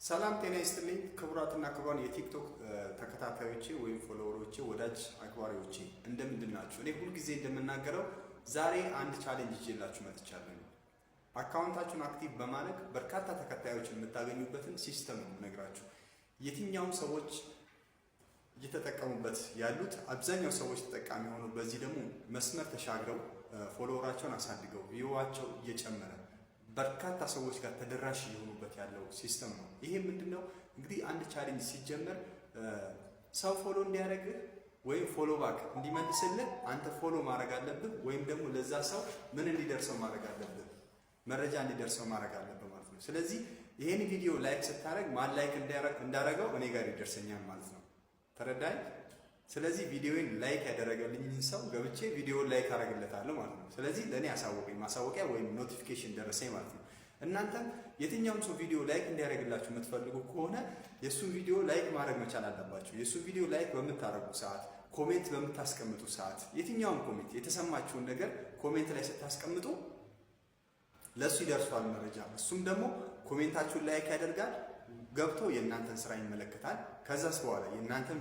ሰላም ጤና ይስጥልኝ ክቡራትና ክቡራን የቲክቶክ ተከታታዮቼ ወይም ፎሎወሮቼ ወዳጅ አክባሪዎቼ እንደምንድን ናችሁ? እኔ ሁሉ ጊዜ እንደምናገረው ዛሬ አንድ ቻሌንጅ ይዤላችሁ መጥቻለሁ። አካውንታችሁን አክቲቭ በማድረግ በርካታ ተከታዮችን የምታገኙበትን ሲስተም ነው የምነግራችሁ። የትኛውም ሰዎች እየተጠቀሙበት ያሉት አብዛኛው ሰዎች ተጠቃሚ ሆኖ በዚህ ደግሞ መስመር ተሻግረው ፎሎወራቸውን አሳድገው ቪዋቸው እየጨመረ በርካታ ሰዎች ጋር ተደራሽ የሆኑበት ያለው ሲስተም ነው። ይሄ ምንድነው? እንግዲህ አንድ ቻሌንጅ ሲጀመር ሰው ፎሎ እንዲያደርግህ ወይም ፎሎ ባክ እንዲመልስልህ አንተ ፎሎ ማድረግ አለብህ፣ ወይም ደግሞ ለዛ ሰው ምን እንዲደርሰው ማድረግ አለብህ፣ መረጃ እንዲደርሰው ማድረግ አለብህ ማለት ነው። ስለዚህ ይሄን ቪዲዮ ላይክ ስታደርግ ማን ላይክ እንዳደረገው እኔ ጋር ይደርሰኛል ማለት ነው። ተረዳኝ? ስለዚህ ቪዲዮውን ላይክ ያደረገልኝን ሰው ገብቼ ቪዲዮውን ላይክ አደርግለታለሁ ማለት ነው። ስለዚህ ለኔ አሳወቀኝ ማሳወቂያ ወይም ኖቲፊኬሽን ደረሰኝ ማለት ነው። እናንተም የትኛውም ሰው ቪዲዮ ላይክ እንዲያደርግላችሁ የምትፈልጉ ከሆነ የሱን ቪዲዮ ላይክ ማድረግ መቻል አለባችሁ። የሱን ቪዲዮ ላይክ በምታደርጉ ሰዓት፣ ኮሜንት በምታስቀምጡ ሰዓት የትኛውም ኮሜንት የተሰማችሁን ነገር ኮሜንት ላይ ስታስቀምጡ ለሱ ይደርሷል መረጃ። እሱም ደግሞ ኮሜንታችሁን ላይክ ያደርጋል፣ ገብቶ የእናንተን ስራ ይመለከታል። ከዛስ በኋላ የእናንተን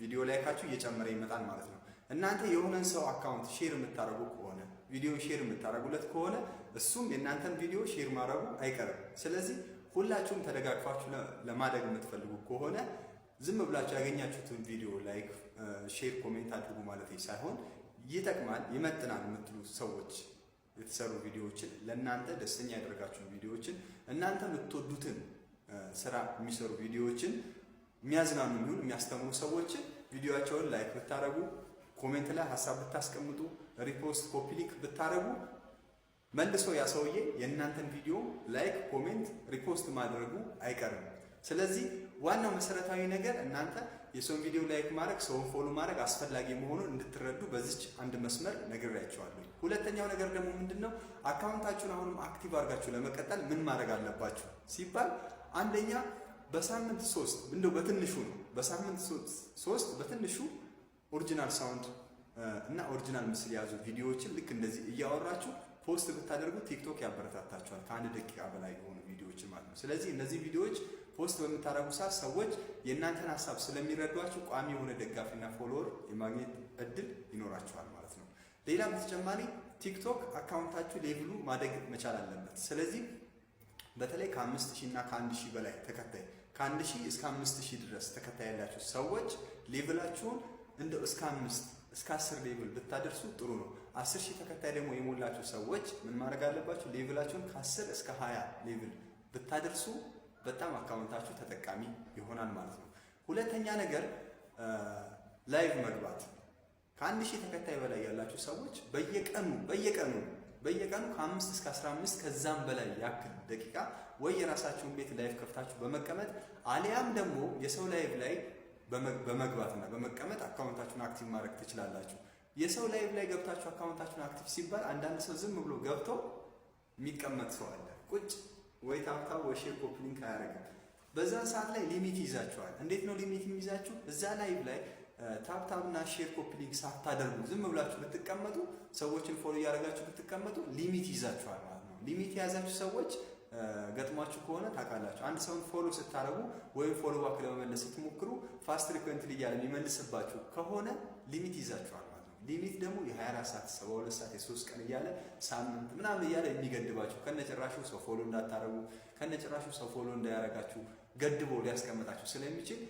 ቪዲዮ ላይካችሁ እየጨመረ ይመጣል ማለት ነው። እናንተ የሆነን ሰው አካውንት ሼር የምታደርጉ ከሆነ ቪዲዮ ሼር የምታደርጉለት ከሆነ እሱም የእናንተን ቪዲዮ ሼር ማድረጉ አይቀርም። ስለዚህ ሁላችሁም ተደጋግፋችሁ ለማደግ የምትፈልጉ ከሆነ ዝም ብላችሁ ያገኛችሁትን ቪዲዮ ላይክ፣ ሼር፣ ኮሜንት አድርጉ ማለት ሳይሆን ይጠቅማል፣ ይመጥናል የምትሉ ሰዎች የተሰሩ ቪዲዮዎችን ለእናንተ ደስተኛ ያደርጋችሁ ቪዲዮዎችን እናንተ የምትወዱትን ስራ የሚሰሩ ቪዲዮዎችን የሚያዝናኑ የሚሆን የሚያስተምሩ ሰዎችን ቪዲዮአቸውን ላይክ ብታረጉ፣ ኮሜንት ላይ ሐሳብ ብታስቀምጡ፣ ሪፖስት ኮፒ ሊንክ ብታረጉ መልሶ ያ ሰውዬ የእናንተን ቪዲዮ ላይክ፣ ኮሜንት፣ ሪፖስት ማድረጉ አይቀርም። ስለዚህ ዋናው መሰረታዊ ነገር እናንተ የሰውን ቪዲዮ ላይክ ማድረግ፣ ሰውን ፎሎ ማድረግ አስፈላጊ መሆኑን እንድትረዱ በዚች አንድ መስመር ነግሬያቸዋለሁ። ሁለተኛው ነገር ደግሞ ምንድነው? አካውንታችሁን አሁንም አክቲቭ አድርጋችሁ ለመቀጠል ምን ማድረግ አለባችሁ ሲባል አንደኛ በሳምንት 3 እንደው በትንሹ ነው። በሳምንት 3 በትንሹ ኦሪጂናል ሳውንድ እና ኦሪጂናል ምስል የያዙ ቪዲዮዎችን ልክ እንደዚህ እያወራችሁ ፖስት ብታደርጉ ቲክቶክ ያበረታታችኋል። ከ1 ደቂቃ በላይ የሆኑ ቪዲዮዎችን ማለት ነው። ስለዚህ እነዚህ ቪዲዮዎች ፖስት በምታደርጉ ሰዓት ሰዎች የእናንተን ሀሳብ ስለሚረዷችሁ ቋሚ የሆነ ደጋፊና ፎሎወር የማግኘት እድል ይኖራችኋል ማለት ነው። ሌላ በተጨማሪ ቲክቶክ አካውንታችሁ ሌቭሉ ማደግ መቻል አለበት። ስለዚህ በተለይ ከ5000 እና ከ1000 በላይ ተከታይ ከ1000 እስከ 5000 ድረስ ተከታይ ያላችሁ ሰዎች ሌቭላችሁን እንደው እስከ 5 እስከ 10 ሌቭል ብታደርሱ ጥሩ ነው። 10000 ተከታይ ደግሞ የሞላችሁ ሰዎች ምን ማድረግ አለባችሁ? ሌቭላችሁን ከ10 እስከ 20 ሌቭል ብታደርሱ በጣም አካውንታችሁ ተጠቃሚ ይሆናል ማለት ነው። ሁለተኛ ነገር ላይቭ መግባት። ከ1000 ተከታይ በላይ ያላችሁ ሰዎች በየቀኑ ከ5 እስከ 15 ከዛም በላይ ያክል ደቂቃ ወይ የራሳችሁን ቤት ላይቭ ከፍታችሁ በመቀመጥ አሊያም ደግሞ የሰው ላይቭ ላይ በመግባትና በመቀመጥ አካውንታችሁን አክቲቭ ማድረግ ትችላላችሁ። የሰው ላይቭ ላይ ገብታችሁ አካውንታችሁን አክቲቭ ሲባል አንዳንድ ሰው ዝም ብሎ ገብቶ የሚቀመጥ ሰው አለ። ቁጭ ወይ ታብታብ ወይ ሼር ኮፒ ሊንክ አያደርግም። በዛን ሰዓት ላይ ሊሚት ይዛችኋል። እንዴት ነው ሊሚት የሚይዛችሁ? እዛ ላይቭ ላይ ታብታብና ሼር ኮፒ ሊንክ ሳታደርጉ ዝም ብላችሁ ብትቀመጡ፣ ሰዎችን ፎሎ እያደረጋችሁ ብትቀመጡ ሊሚት ይዛችኋል ማለት ነው። ሊሚት የያዛችሁ ሰዎች ገጥሟችሁ ከሆነ ታውቃላችሁ። አንድ ሰውን ፎሎ ስታደርጉ ወይም ፎሎ ባክ ለመመለስ ስትሞክሩ ፋስት ሪኮንትሊ እያለ የሚመልስባችሁ ከሆነ ሊሚት ይዛችኋል ማለት ነው። ሊሚት ደግሞ የ24 ሰዓት 72 ሰዓት የ3 ቀን እያለ ሳምንት ምናምን እያለ የሚገድባችሁ ከነጭራሹ ሰው ፎሎ እንዳታረጉ ከነጭራሹ ሰው ፎሎ እንዳያረጋችሁ ገድቦ ሊያስቀምጣችሁ ስለሚችል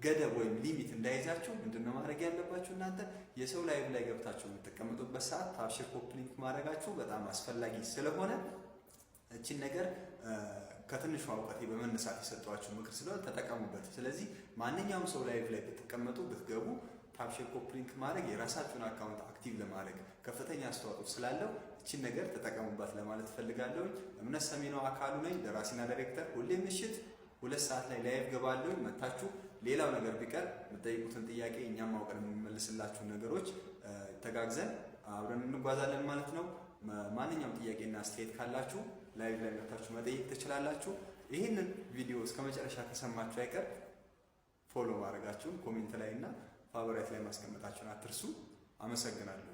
ገደብ ወይም ሊሚት እንዳይዛችሁ ምንድነው ማድረግ ያለባችሁ? እናንተ የሰው ላይቭ ላይ ገብታችሁ የምትቀመጡበት ሰዓት ታብ ሼር ኮፒ ሊንክ ማድረጋችሁ በጣም አስፈላጊ ስለሆነ እቺን ነገር ከትንሹ እውቀቴ በመነሳት የሰጧችሁ ምክር ስለሆነ ተጠቀሙበት። ስለዚህ ማንኛውም ሰው ላይቭ ላይ ብትቀመጡ ብትገቡ ታብ ሼር ኮፒ ሊንክ ማድረግ የራሳችሁን አካውንት አክቲቭ ለማድረግ ከፍተኛ አስተዋጽኦ ስላለው እቺን ነገር ተጠቀሙባት ለማለት ፈልጋለሁ። እምነት ሰሜነው አካሉ ነኝ፣ ደራሲና ዳይሬክተር። ሁሌ ምሽት 2 ሰዓት ላይ ላይቭ ገባለሁ። መታችሁ ሌላው ነገር ቢቀር የምትጠይቁትን ጥያቄ እኛም አውቀን የምንመልስላችሁ ነገሮች ተጋግዘን አብረን እንጓዛለን ማለት ነው። ማንኛውም ጥያቄና አስተያየት ካላችሁ ላይቭ ላይ መታችሁ መጠየቅ ትችላላችሁ። ይህንን ቪዲዮ እስከ መጨረሻ ከሰማችሁ አይቀር ፎሎ ማድረጋችሁን ኮሜንት ላይ እና ፋቮራይት ላይ ማስቀመጣችሁን አትርሱ። አመሰግናለሁ።